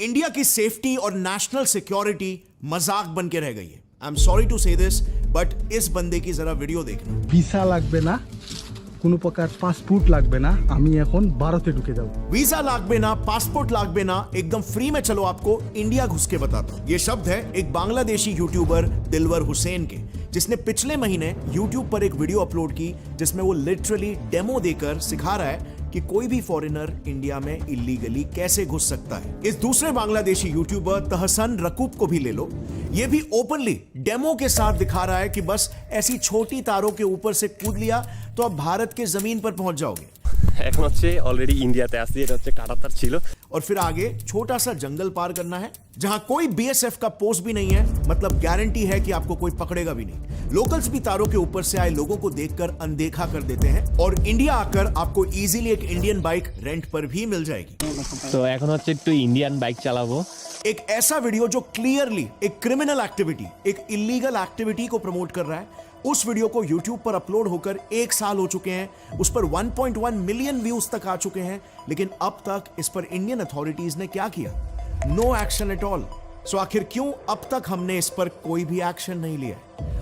India की safety और national security मजाक बन के रह गई है। आई एम सॉरी टू से दिस, बट इस बंदे की जरा वीडियो देखना। ভিসা লাগবে না, কোনো প্রকার পাসপোর্ট লাগবে না, আমি এখন ভারতে ঢুকে যাব। वीजा लागबे ना, पासपोर्ट लागबे ना, एकदम फ्री में चलो आपको इंडिया घुस के बताता हूं। ये शब्द है एक बांग्लादेशी यूट्यूबर दिलवर हुसैन के, जिसने पिछले महीने यूट्यूब पर एक वीडियो अपलोड की जिसमें वो लिटरली डेमो देकर सिखा रहा है कि कोई भी फॉरेनर इंडिया में इलीगली कैसे घुस सकता है। इस दूसरे बांग्लादेशी यूट्यूबर तहसन रकूब को भी ले लो, ये भी ओपनली डेमो के साथ दिखा रहा है कि बस ऐसी छोटी तारों के ऊपर से कूद लिया तो अब भारत के जमीन पर पहुंच जाओगे। এখন হচ্ছে অলরেডি ইন্ডিয়াতে আসছি, এটা হচ্ছে কাটাতার ছিল। और फिर आगे छोटा सा जंगल पार करना है जहां कोई बीएसएफ का पोस्ट भी नहीं है, मतलब गारंटी है कि आपको कोई पकड़ेगा भी नहीं। लोकल्स भी तारों के ऊपर से आए लोगों को देखकर अनदेखा कर देते हैं और इंडिया आकर आपको इजीली एक इंडियन बाइक रेंट पर भी मिल जाएगी। তো এখন হচ্ছে একটু ইন্ডিয়ান বাইক চালাবো। एक ऐसा वीडियो जो क्लियरली एक क्रिमिनल एक्टिविटी, एक इलीगल एक्टिविटी को प्रमोट कर रहा है, उस वीडियो को YouTube पर अपलोड होकर 1 साल हो चुके हैं, उस पर 1.1 मिलियन व्यूज तक आ चुके हैं, लेकिन अब तक इस पर इंडियन अथॉरिटीज ने क्या किया? No action at all. So आखिर क्यों अब तक हमने इस पर कोई भी एक्शन नहीं लिया?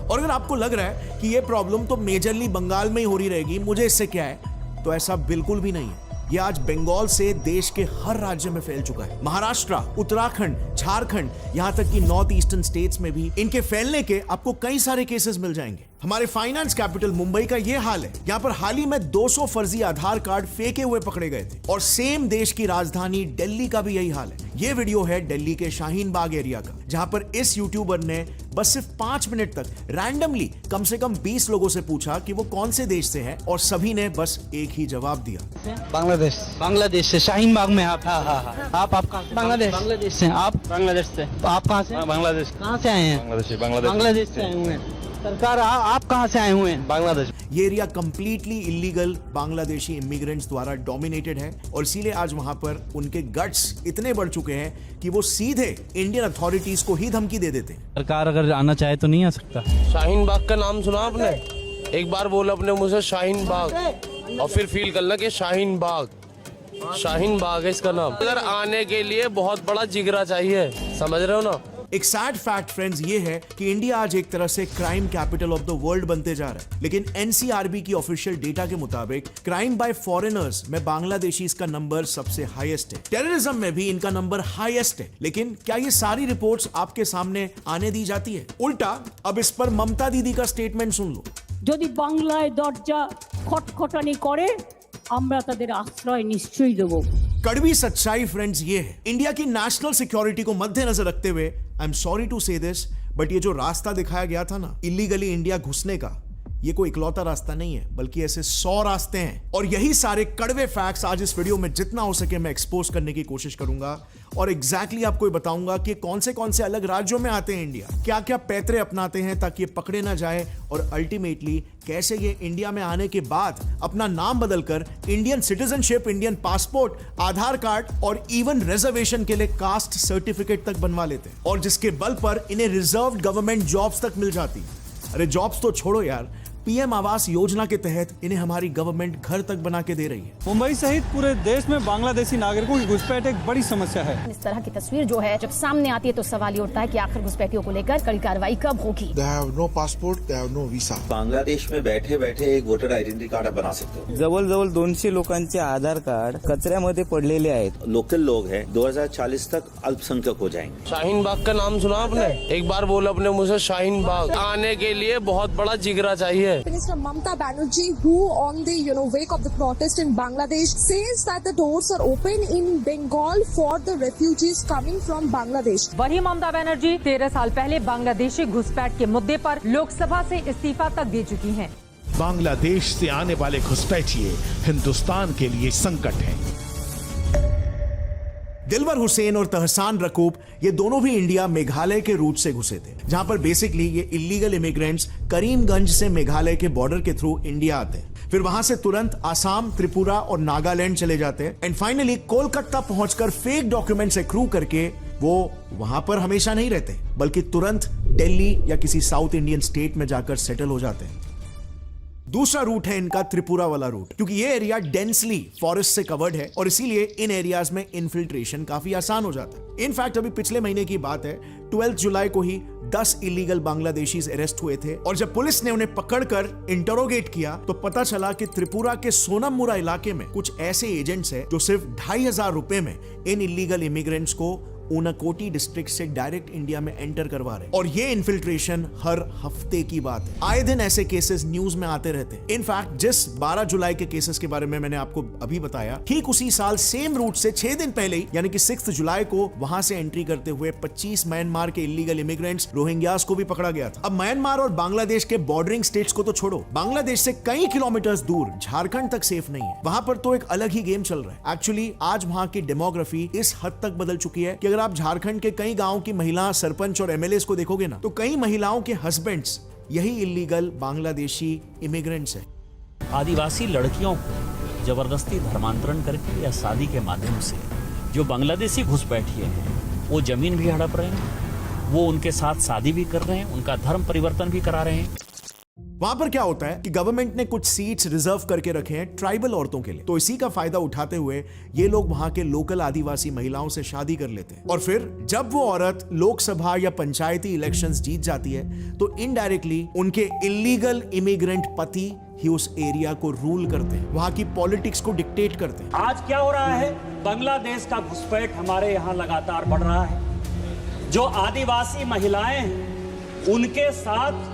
और अगर आपको लग रहा है कि ये प्रॉब्लम तो मेजरली बंगाल में ही हो रही रहेगी, मुझे इससे क्या है, तो ऐसा बिल्कुल भी नहीं है। ये आज बंगाल से देश के हर राज्य में फैल चुका है। महाराष्ट्र, उत्तराखंड, झारखंड, यहां तक कि नॉर्थ ईस्टर्न स्टेट्स में भी इनके फैलने के आपको कई सारे केसेस मिल जाएंगे। हमारे फाइनेंस कैपिटल मुंबई का ये हाल है। यहाँ पर हाल ही में 200 फर्जी आधार कार्ड फेंके हुए पकड़े गए थे। और सेम देश की राजधानी दिल्ली का भी यही हाल है। ये वीडियो है दिल्ली के शाहीन बाग एरिया का, जहां पर इस यूट्यूबर ने बस सिर्फ 5 मिनट तक रैंडमली कम से कम 20 लोगों से पूछा कि वो कौन से देश से हैं, और सभी ने बस एक ही जवाब दिया, बांग्लादेश से। शाहीन बाग में आप? हाँ। आप कहाँ से? बांग्लादेश से। आप? बांग्लादेश से। आप कहाँ से? बांग्लादेश। कहाँ से आए हैं? बांग्लादेश से आए हुए हैं। सरकार आप कहाँ से आए हुए हैं? बांग्लादेश। ये area completely illegal Bangladeshi immigrants द्वारा डोमिनेटेड है, और इसीलिए आज वहां पर उनके गट्स इतने बढ़ चुके हैं कि वो सीधे इंडियन अथॉरिटीज को ही धमकी दे देते हैं। सरकार अगर आना चाहे तो नहीं आ सकता। शाहीन बाग का नाम सुना आपने? एक बार बोला अपने मुझे शाहीन बाग, और फिर फील करना कि शाहीन बाग है इसका नाम। इधर आने के लिए बहुत बड़ा जिगरा चाहिए, समझ रहे हो ना? एक सैड फैक्ट फ्रेंड्स ये है कि इंडिया आज एक तरह से crime capital of the world बनते जा रहा है, लेकिन एनसीआरबी की ऑफिशियल डेटा के मुताबिक क्राइम बाय फॉरेनर्स में बांग्लादेशी का नंबर सबसे हाईएस्ट है। टेररिज्म में भी इनका नंबर हाईएस्ट है। लेकिन क्या ये सारी रिपोर्ट्स आपके सामने आने दी जाती है? उल्टा अब इस पर ममता दीदी का स्टेटमेंट सुन लो। যদি বাংলায় দরজা খটখটানি করে আমরা তাদের আশ্রয় নিশ্চয়ই দেব। कड़वी सच्चाई फ्रेंड्स ये है, इंडिया की नेशनल सिक्योरिटी को मद्देनजर रखते हुए आई एम सॉरी टू से दिस, बट ये जो रास्ता दिखाया गया था ना इलीगली इंडिया घुसने का, ये कोई इकलौता रास्ता नहीं है, बल्कि ऐसे 100 रास्ते हैं। और यही सारे कड़वे फैक्ट्स आज इस वीडियो में जितना हो सके मैं एक्सपोज करने की कोशिश करूंगा, और एग्जैक्टली आपको बताऊंगा कि कौन से अलग राज्यों में आते हैं इंडिया, क्या क्या पैतरे अपनाते हैं ताकि ये पकड़े ना जाए, और अल्टीमेटली कैसे ये इंडिया में आने के बाद अपना नाम बदलकर इंडियन सिटीजनशिप, इंडियन पासपोर्ट, आधार कार्ड और इवन रिजर्वेशन के लिए कास्ट सर्टिफिकेट तक बनवा लेते हैं, और जिसके बल पर इन्हें रिजर्व्ड गवर्नमेंट जॉब्स तक मिल जाती है। अरे जॉब्स तो छोड़ो यार, पीएम आवास योजना के तहत इन्हें हमारी गवर्नमेंट घर तक बना के दे रही है। मुंबई सहित पूरे देश में बांग्लादेशी नागरिकों की घुसपैठ एक बड़ी समस्या है। इस तरह की तस्वीर जो है जब सामने आती है तो सवाल ये उठता है कि आखिर घुसपैठियों को लेकर कड़ी कार्रवाई कब होगी? They have no passport, they have no visa. Bangladesh में बैठे बैठे एक वोटर आयडेंटिटी कार्ड बना सकते हो। जवळ 200 लोकांचे आधार कार्ड कचऱ्यामध्ये पडलेले आहेत। लोकल लोग हैं, 2040 तक अल्पसंख्यक हो जाएंगे। शाहीन बाग का नाम सुना आपने? एक बार बोला अपने मुझे शाहीन बाग। आने के लिए बहुत बड़ा जिगरा चाहिए। Mamata Banerjee, who on the wake of the protest in Bangladesh says that the doors are open in Bengal for the refugees coming from Bangladesh. वही ममता बनर्जी 13 साल पहले बांग्लादेशी घुसपैठ के मुद्दे पर लोकसभा से इस्तीफा तक दे चुकी हैं। बांग्लादेश से आने वाले घुसपैठिए हिंदुस्तान के लिए संकट हैं। दिलवर हुसैन और तहसान रकूब ये दोनों भी इंडिया मेघालय के रूट से घुसे थे, जहां पर बेसिकली ये इलीगल इमिग्रेंट्स करीमगंज से मेघालय के बॉर्डर के थ्रू इंडिया आते हैं, फिर वहां से तुरंत आसाम, त्रिपुरा और नागालैंड चले जाते हैं, एंड फाइनली कोलकाता पहुंचकर फेक डॉक्यूमेंट्स एक्रू करके वो वहां पर हमेशा नहीं रहते, बल्कि तुरंत दिल्ली या किसी साउथ इंडियन स्टेट में जाकर सेटल हो जाते हैं। दूसरा रूट है इनका त्रिपुरा वाला रूट, क्योंकि ये एरिया डेंसली फॉरेस्ट से कवर्ड है और इसीलिए इन एरियाज में इन्फिल्ट्रेशन काफी आसान हो जाता है। इनफैक्ट अभी पिछले महीने की बात है, 12 जुलाई को ही 10 इलीगल बांग्लादेशीज अरेस्ट हुए थे और जब पुलिस ने उन्हें पकड़कर इंटरोगेट किया तो पता चला कि त्रिपुरा के सोनममुरा इलाके में कुछ ऐसे एजेंट्स हैं जो सिर्फ 2,500 रुपए में इन इलीगल इमिग्रेंट्स को ऊनाकोटी डिस्ट्रिक्ट से डायरेक्ट इंडिया में एंटर करवा रहे। और ये इन्फिल्ट्रेशन हर हफ्ते की बात है, आए दिन ऐसे केसेस न्यूज में आते रहते हैं। इनफैक्ट जिस 12 जुलाई के केसेस के बारे में मैंने आपको अभी बताया, ठीक उसी साल सेम रूट से 6 दिन पहले ही यानी कि 6 जुलाई को वहां से एंट्री करते हुए 25 म्यांमार के इलीगल इमिग्रेंट्स रोहिंग्यास को भी पकड़ा गया था। अब म्यांमार और बांग्लादेश के बॉर्डरिंग स्टेट्स को तो छोड़ो, बांग्लादेश से कई किलोमीटर्स दूर झारखंड तक सेफ नहीं है। वहां पर तो एक अलग ही गेम चल रहा है। एक्चुअली आज वहां की डेमोग्राफी इस हद तक बदल चुकी है कि अगर आप झारखंड के कई गांवों की महिला सरपंच और एमएलए को देखोगे ना, तो कई महिलाओं के हस्बैंड्स यही इलीगल बांग्लादेशी इमिग्रेंट्स हैं। आदिवासी लड़कियों को जबरदस्ती धर्मांतरण करके या शादी के माध्यम से जो बांग्लादेशी घुसपैठिए हैं वो जमीन भी हड़प रहे हैं, वो उनके साथ शादी भी कर रहे हैं, उनका धर्म परिवर्तन भी करा रहे हैं। वहां पर क्या होता है कि गवर्नमेंट ने कुछ सीट्स रिजर्व करके रखे हैं ट्राइबल औरतों के लिए, तो इसी का फायदा उठाते हुए ये लोग वहां के लोकल आदिवासी महिलाओं से शादी कर लेते हैं और फिर जब वो औरत लोकसभा या पंचायती इलेक्शंस जीत जाती है तो इनडायरेक्टली उनके इलीगल इमिग्रेंट पति ही उस एरिया को रूल करते हैं, वहां की पॉलिटिक्स को डिक्टेट करते हैं। आज क्या हो रहा है, बांग्लादेश का घुसपैठ हमारे यहाँ लगातार बढ़ रहा है। जो आदिवासी महिलाएं हैं उनके साथ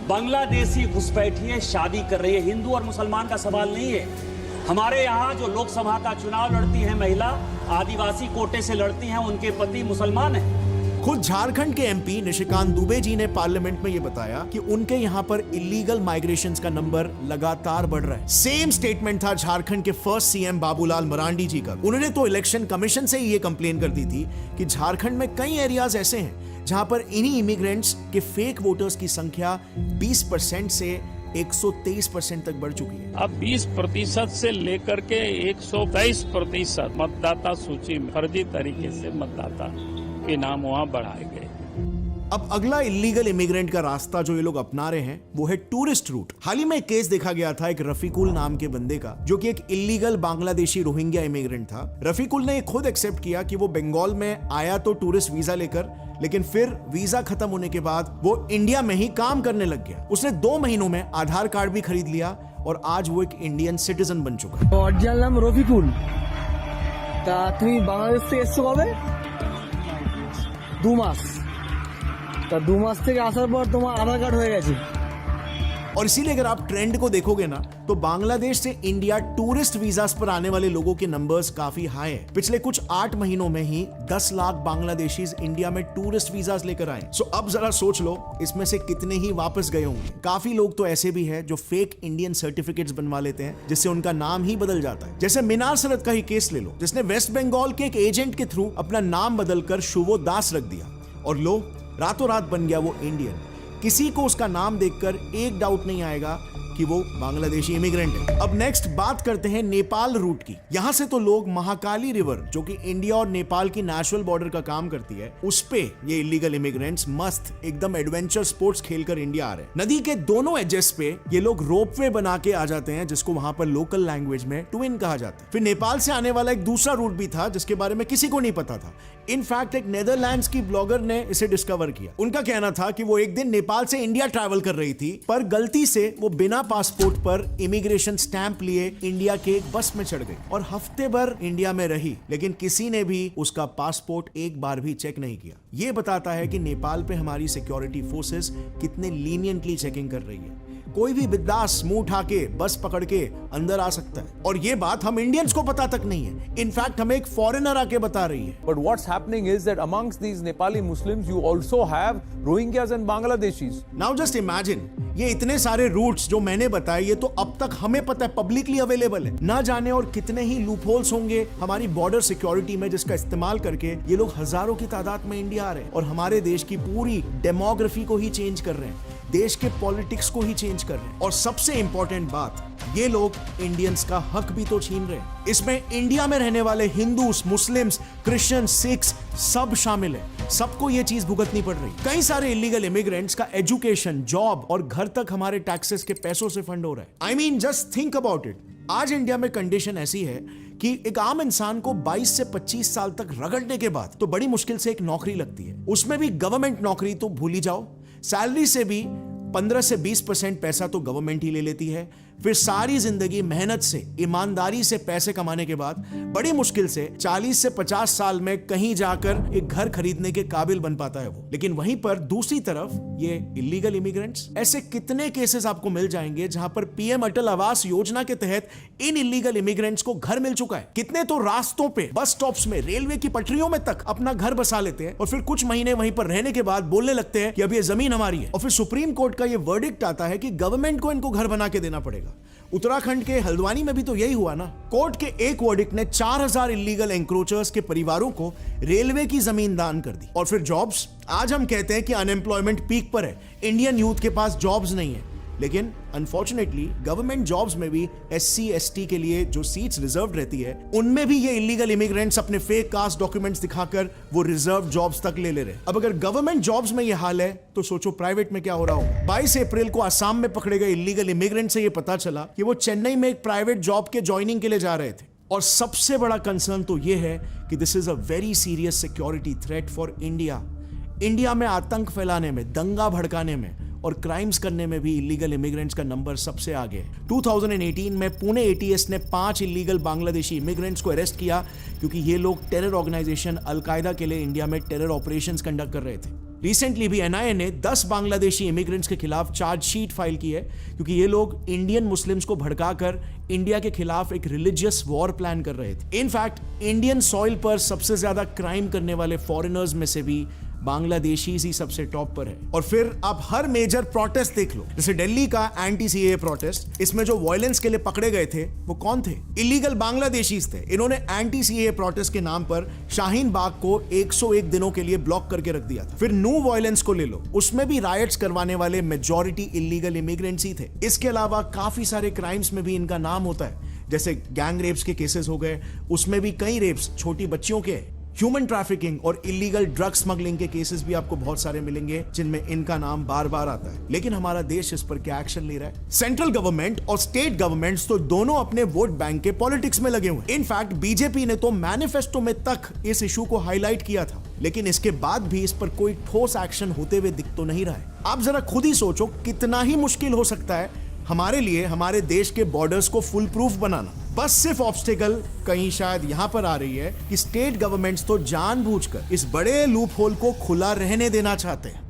बांग्लादेशी घुसपैठिए शादी कर रही है। हिंदू और मुसलमान का सवाल नहीं है। हमारे यहाँ जो लोकसभा का चुनाव लड़ती है महिला, आदिवासी कोटे से लड़ती हैं, उनके पति मुसलमान हैं। खुद झारखंड के एमपी निशिकांत दुबे जी ने पार्लियामेंट में ये बताया कि उनके यहाँ पर इलीगल माइग्रेशंस का नंबर लगातार बढ़ रहा है। सेम स्टेटमेंट था झारखंड के फर्स्ट सीएम बाबूलाल मरांडी जी का। उन्होंने तो इलेक्शन कमीशन से ही ये कंप्लेन कर दी थी कि झारखंड में कई एरियाज ऐसे हैं जहां पर इन्हीं इमिग्रेंट्स के फेक वोटर्स की संख्या 20% से 123% तक बढ़ चुकी है। अब 20% से लेकर के 123% मतदाता सूची में फर्जी तरीके से मतदाता के नाम वहाँ बढ़ाए गए। अब अगला इलीगल इमिग्रेंट का रास्ता जो ये लोग अपना रहे हैं वो है टूरिस्ट रूट। हाल ही में एक केस देखा गया था एक रफीकुल नाम के बंदे का, जो कि एक इलीगल बांग्लादेशी रोहिंग्या इमिग्रेंट था। रफीकुल ने खुद एक्सेप्ट किया कि वो बंगाल में आया तो टूरिस्ट वीजा लेकर, लेकिन फिर वीजा खत्म होने के बाद वो इंडिया में ही काम करने लग गया। उसने 2 महीनों में आधार कार्ड भी खरीद लिया और आज वो एक इंडियन सिटीजन बन चुका है। অরিজিনাল নাম রফিকুল। তা তুমি বাংলাদেশ থেকে এসছো কবে? 2 মাস। তা 2 মাস থেকে আসার পর তোমার আধার কার্ড হয়ে গেছে। और इसीलिए अगर आप ट्रेंड को देखोगे ना तो बांग्लादेश से इंडिया टूरिस्ट वीजास पर आने वाले लोगों के नंबर्स काफी हाई है। पिछले कुछ 8 महीनों में ही 10 लाख बांग्लादेशीज इंडिया में टूरिस्ट वीजास लेकर आए। सो अब जरा सोच लो इसमें से कितने ही वापस गए होंगे। काफी लोग तो ऐसे भी हैं जो फेक इंडियन सर्टिफिकेट्स बनवा लेते हैं जिससे उनका नाम ही बदल जाता है। जैसे मीनार सरत का ही केस ले लो, जिसने वेस्ट बंगाल के एक एजेंट के थ्रू अपना नाम बदलकर शुभो दास रख दिया और लो रातों रात बन गया वो इंडियन। किसी को उसका नाम देखकर एक डाउट नहीं आएगा कि वो बांग्लादेशी इमिग्रेंट है। अब नेक्स्ट बात करते हैं नेपाल रूट की। यहां से तो लोग महाकाली रिवर, जो कि इंडिया और नेपाल की नेशनल बॉर्डर का काम करती है, उस पे ये इलीगल इमिग्रेंट्स मस्त एकदम एडवेंचर स्पोर्ट्स खेलकर इंडिया आ रहे हैं। नदी के दोनों एजेस पे ये लोग रोपवे बना के आ जाते हैं, जिसको वहां पर लोकल लैंग्वेज में ट्विन कहा जाता है। फिर नेपाल से आने वाला एक दूसरा रूट भी था जिसके बारे में किसी को नहीं पता था। इनफैक्ट एक नेदरलैंड्स की ब्लॉगर ने इसे डिस्कवर किया। उनका कहना था कि वो एक दिन नेपाल से इंडिया ट्रैवल कर रही थी, पर गलती से वो बिना पासपोर्ट पर इमिग्रेशन स्टैंप लिए इंडिया के एक बस में चढ़ गई और हफ्ते भर इंडिया में रही, लेकिन किसी ने भी उसका पासपोर्ट एक बार भी चेक नहीं किया। ये बताता है कि नेपाल पे हमारी सिक्योरिटी फोर्सेस कितने लीनियंटली चेकिंग कर रही है। कोई भी बिंदास मुंह उठा के बस पकड़ के अंदर आ सकता है, और ये बात हम इंडियंस को पता तक नहीं है। इनफैक्ट हमें एक फॉरेनर आके बता रही है। But what's happening is that amongst these Nepali Muslims you also have Rohingyas and Bangladeshis. Now just imagine, ये इतने सारे रूट्स जो मैंने बताए ये तो अब तक हमें पता है, पब्लिकली अवेलेबल है। ना जाने और कितने ही लूपहोल्स होंगे हमारी बॉर्डर सिक्योरिटी में, जिसका इस्तेमाल करके ये लोग हजारों की तादाद में इंडिया आ रहे हैं और हमारे देश की पूरी डेमोग्राफी को ही चेंज कर रहे हैं। देश के पॉलिटिक्स को ही चेंज कर रहे हैं। और सबसे इंपॉर्टेंट बात, ये लोग इंडियंस का हक भी तो छीन रहे हैं। इसमें इंडिया में रहने वाले हिंदूस, मुस्लिम्स, क्रिश्चियन, सिख्स सब शामिल है। सबको ये चीज भुगतनी पड़ रही। कई सारे इलीगल इमिग्रेंट्स का एजुकेशन, जॉब और घर तक हमारे टैक्सेस के पैसों से फंड हो रहा है। I mean just think about it. आज इंडिया में कंडीशन ऐसी है कि एक आम इंसान को 22 से 25 साल तक रगड़ने के बाद तो बड़ी मुश्किल से एक नौकरी लगती है। उसमें भी गवर्नमेंट नौकरी तो भूल ही जाओ। सैलरी से भी 15 से 20% पैसा तो गवर्नमेंट ही ले लेती है। फिर सारी जिंदगी मेहनत से, ईमानदारी से पैसे कमाने के बाद बड़ी मुश्किल से 40 से 50 साल में कहीं जाकर एक घर खरीदने के काबिल बन पाता है वो। लेकिन वहीं पर दूसरी तरफ ये इलीगल इमिग्रेंट्स, ऐसे कितने केसेस आपको मिल जाएंगे जहां पर पीएम अटल आवास योजना के तहत इन इलीगल इमिग्रेंट्स को घर मिल चुका है। कितने तो रास्तों पे, बस स्टॉप्स में, रेलवे की पटरियों में तक अपना घर बसा लेते हैं और फिर कुछ महीने वहीं पर रहने के बाद बोलने लगते हैं कि अब ये जमीन हमारी है। और फिर सुप्रीम कोर्ट का ये वर्डिक्ट आता है कि गवर्नमेंट को इनको घर बना के देना पड़ेगा। उत्तराखंड के हल्द्वानी में भी तो यही हुआ ना। कोर्ट के एक वर्डिक्ट ने 4000 इलीगल एंक्रोचर्स के परिवारों को रेलवे की जमीन दान कर दी। और फिर जॉब्स, आज हम कहते हैं कि अनएम्प्लॉयमेंट पीक पर है, इंडियन यूथ के पास जॉब्स नहीं है। लेकिन अनफॉर्चुनेटली गवर्नमेंट जॉब्स में भी SC ST के लिए जो सीट्स रिजर्व रहती है, उनमें भी ये इलीगल इमिग्रेंट्स अपने फेक कास्ट डॉक्यूमेंट्स दिखाकर वो रिजर्व जॉब्स तक ले रहे। अब अगर गवर्नमेंट जॉब्स में ये हाल है तो सोचो प्राइवेट में क्या हो रहा हो। 22 अप्रैल को असम में पकड़े गए इलीगल इमिग्रेंट से ये पता चला कि वो चेन्नई में एक प्राइवेट जॉब के ज्वाइनिंग के लिए जा रहे थे। और सबसे बड़ा कंसर्न तो ये है कि this is a very serious security threat for India. India में आतंक फैलाने में, दंगा भड़काने में और क्राइम्स करने में भी इलीगल इमिग्रेंट्स का नंबर सबसे आगे है। 2018 में पुणे ATS ने 5 इलीगल बांग्लादेशी इमिग्रेंट्स को अरेस्ट किया क्योंकि ये लोग टेरर ऑर्गेनाइजेशन अल-कायदा के लिए इंडिया में टेरर ऑपरेशंस कंडक्ट कर रहे थे। रिसेंटली भी NIA ने 10 बांग्लादेशी इमिग्रेंट्स के खिलाफ चार्जशीट फाइल की है क्योंकि ये लोग इंडियन मुस्लिम्स को भड़काकर इंडिया के खिलाफ एक रिलीजियस वॉर प्लान कर रहे थे। इनफैक्ट इंडियन सॉइल पर सबसे ज्यादा क्राइम करने वाले फॉरेनर्स में से भी बांग्लादेशी ही सबसे टॉप पर है। और फिर आप हर मेजर प्रोटेस्ट देख लो, जैसे दिल्ली का एंटी CAA प्रोटेस्ट, इसमें जो वायलेंस के लिए पकड़े गए थे वो कौन थे? इलीगल बांग्लादेशीज थे। इन्होंने एंटी CAA प्रोटेस्ट के नाम पर शाहीन बाग को 101 दिनों के लिए ब्लॉक करके रख दिया था। फिर नो वायलेंस को ले लो, उसमें भी राइट्स करवाने वाले मेजॉरिटी इलीगल इमिग्रेंट्स ही थे। इसके अलावा काफी सारे क्राइम्स में भी इनका नाम होता है, जैसे गैंग रेप्स के केसेस हो गए, उसमें भी कई रेप्स छोटी बच्चियों के। ह्यूमन ट्रैफिकिंग और इलीगल ड्रग स्मगलिंग के केसेस भी आपको बहुत सारे मिलेंगे जिनमें इनका नाम बार बार आता है। लेकिन हमारा देश इस पर क्या एक्शन ले रहा है? सेंट्रल गवर्नमेंट और स्टेट गवर्नमेंट्स तो दोनों अपने वोट बैंक के पॉलिटिक्स में लगे हुए। इनफैक्ट बीजेपी ने तो मैनिफेस्टो में तक इस इशू को हाईलाइट किया था, लेकिन इसके बाद भी इस पर कोई ठोस एक्शन होते हुए दिख तो नहीं रहा है। आप जरा खुद ही सोचो कितना ही मुश्किल हो सकता है हमारे लिए हमारे देश के बॉर्डर्स को फुल प्रूफ बनाना। बस सिर्फ ऑब्स्टिकल कहीं शायद यहां पर आ रही है कि स्टेट गवर्नमेंट्स तो जानबूझकर इस बड़े लूप होल को खुला रहने देना चाहते हैं।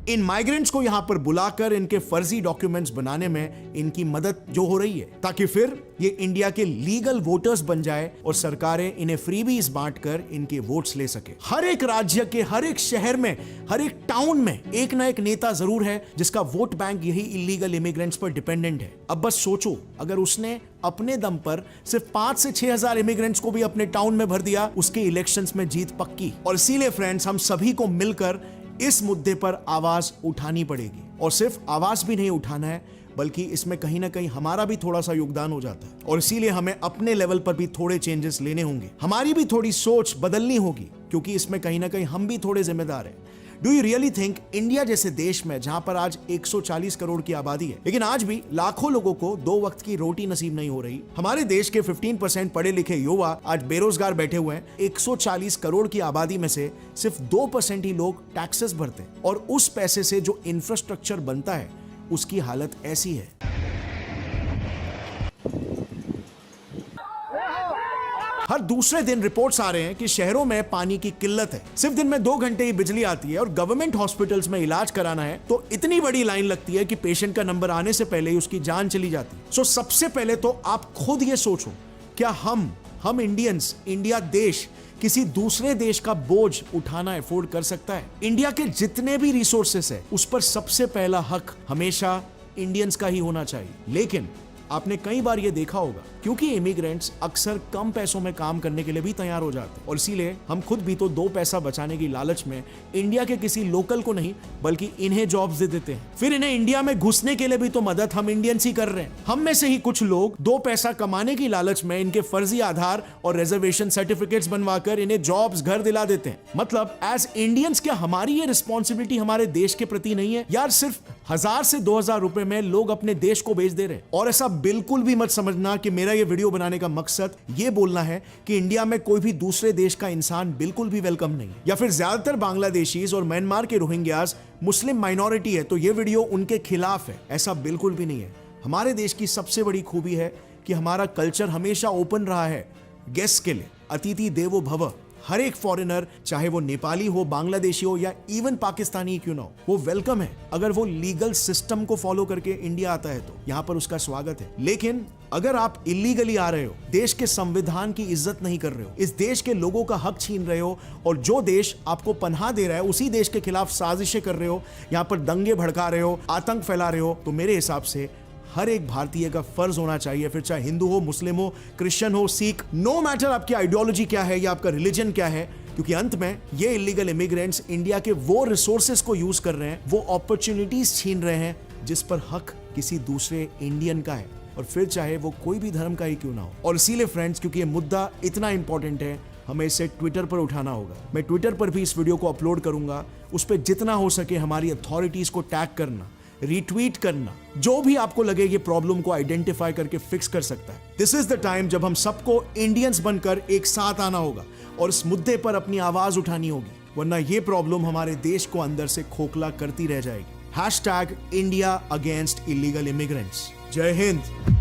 इन माइग्रेंट्स को यहां पर बुलाकर इनके फर्जी डॉक्यूमेंट्स बनाने में इनकी मदद जो हो रही है, ताकि फिर ये इंडिया के लीगल वोटर्स बन जाए और सरकारें इन्हें फ्रीबीज बांटकर इनके वोट्स ले सके। हर एक राज्य के हर एक शहर में, हर एक टाउन में एक ना एक नेता जरूर है जिसका वोट बैंक यही इलीगल इमिग्रेंट्स पर डिपेंडेंट है। अब बस सोचो, अगर उसने अपने दम पर सिर्फ 5 से 6,000 इमिग्रेंट्स को भी अपने टाउन में भर दिया, उसके इलेक्शंस में जीत पक्की। और इसीलिए फ्रेंड्स, हम सभी को मिलकर इस मुद्दे पर आवाज उठानी पड़ेगी। और सिर्फ आवाज भी नहीं उठाना है, बल्कि इसमें कहीं ना कहीं हमारा भी थोड़ा सा योगदान हो जाता है। और इसीलिए हमें अपने लेवल पर भी थोड़े चेंजेस लेने होंगे, हमारी भी थोड़ी सोच बदलनी होगी, क्योंकि इसमें कहीं ना कहीं हम भी थोड़े जिम्मेदार हैं। Do you really think India जैसे देश में, जहां पर आज 140 करोड़ की आबादी है, लेकिन आज भी लाखों लोगों को 2 वक्त की रोटी नसीब नहीं हो रही, हमारे देश के 15% पढ़े लिखे युवा आज बेरोजगार बैठे हुए हैं। 140 करोड़ की आबादी में से सिर्फ 2% ही लोग टैक्सेस भरते हैं, और उस पैसे से जो इंफ्रास्ट्रक्चर बनता है उसकी हालत ऐसी है। हर दूसरे दिन रिपोर्ट्स आ रहे हैं कि शहरों में पानी की किल्लत है। सिर्फ दिन में 2 घंटे ही बिजली आती है, और गवर्नमेंट हॉस्पिटल्स में इलाज कराना है तो इतनी बड़ी लाइन लगती है कि पेशेंट का नंबर आने से पहले ही उसकी जान चली जाती है। सो सबसे पहले तो आप खुद ये सोचो, क्या हम इंडियंस, इंडिया देश किसी दूसरे देश का बोझ उठाना अफोर्ड कर सकता है? इंडिया के जितने भी रिसोर्सेस है उस पर सबसे पहला हक हमेशा इंडियंस का ही होना चाहिए। लेकिन आपने कई बार ये देखा होगा, क्योंकि इमिग्रेंट्स अक्सर कम पैसों में काम करने के लिए भी तैयार हो जाते हैं और इसीलिए हम खुद भी तो 2 पैसा बचाने की लालच में इंडिया के किसी लोकल को नहीं बल्कि इन्हें जॉब्स दे देते हैं। फिर इन्हें इंडिया में घुसने के लिए भी तो मदद हम इंडियंस ही कर रहे हैं। हम में से ही कुछ लोग 2 पैसा कमाने की लालच में इनके फर्जी आधार और रिजर्वेशन सर्टिफिकेट्स बनवाकर इन्हें जॉब्स घर दिला देते हैं। मतलब एज इंडियंस क्या हमारी ये रिस्पॉन्सिबिलिटी हमारे देश के प्रति नहीं है? यार सिर्फ 1000 से 2000 रुपए में लोग अपने देश को बेच दे रहे हैं। और ऐसा बिल्कुल भी मत समझना कि मेरा ये वीडियो बनाने का मकसद ये बोलना है कि इंडिया में कोई भी दूसरे देश का इंसान बिल्कुल भी वेलकम नहीं है, या फिर ज्यादातर बांग्लादेशीज और म्यांमार के रोहिंग्यास मुस्लिम माइनॉरिटी है तो ये वीडियो उनके खिलाफ है। ऐसा बिल्कुल भी नहीं है। हमारे देश की सबसे बड़ी खूबी है कि हमारा कल्चर हमेशा ओपन रहा है गेस्ट के लिए। अतिथि देवो भव। हर एक फॉरेनर, चाहे वो नेपाली हो, बांग्लादेशी हो या इवन पाकिस्तानी क्यों ना हो, वो वेलकम है अगर वो लीगल सिस्टम को फॉलो करके इंडिया आता है तो यहाँ पर उसका स्वागत है। लेकिन अगर आप इलीगली आ रहे हो, देश के संविधान की इज्जत नहीं कर रहे हो, इस देश के लोगों का हक छीन रहे हो और जो देश आपको पनाह दे रहा है उसी देश के खिलाफ साजिशें कर रहे हो, यहाँ पर दंगे भड़का रहे हो, आतंक फैला रहे हो, तो मेरे हिसाब से हर एक भारतीय का फर्ज होना चाहिए, फिर चाहे हिंदू हो, मुस्लिम हो, क्रिश्चियन हो, सिख, नो मैटर आपकी आइडियोलॉजी क्या है या आपका रिलीजन क्या है, क्योंकि अंत में ये इलीगल इमिग्रेंट्स इंडिया के वो रिसोर्सेज को यूज कर रहे हैं, वो अपॉर्चुनिटीज छीन रहे हैं जिस पर हक किसी दूसरे इंडियन का है, और फिर चाहे वो कोई भी धर्म का ही क्यों ना हो। और इसीलिए फ्रेंड्स, क्योंकि ये मुद्दा इतना इंपॉर्टेंट है, हमें इसे ट्विटर पर उठाना होगा। मैं ट्विटर पर भी इस वीडियो को अपलोड करूंगा। उस पर जितना हो सके हमारी अथॉरिटीज को टैग करना, रीट्वीट करना, जो भी आपको लगे ये प्रॉब्लम को आइडेंटिफाई करके फिक्स कर सकता है। दिस इज द टाइम जब हम सबको इंडियंस बनकर एक साथ आना होगा और इस मुद्दे पर अपनी आवाज उठानी होगी, वरना ये प्रॉब्लम हमारे देश को अंदर से खोखला करती रह जाएगी। #India Against Illegal Immigrants। जय हिंद।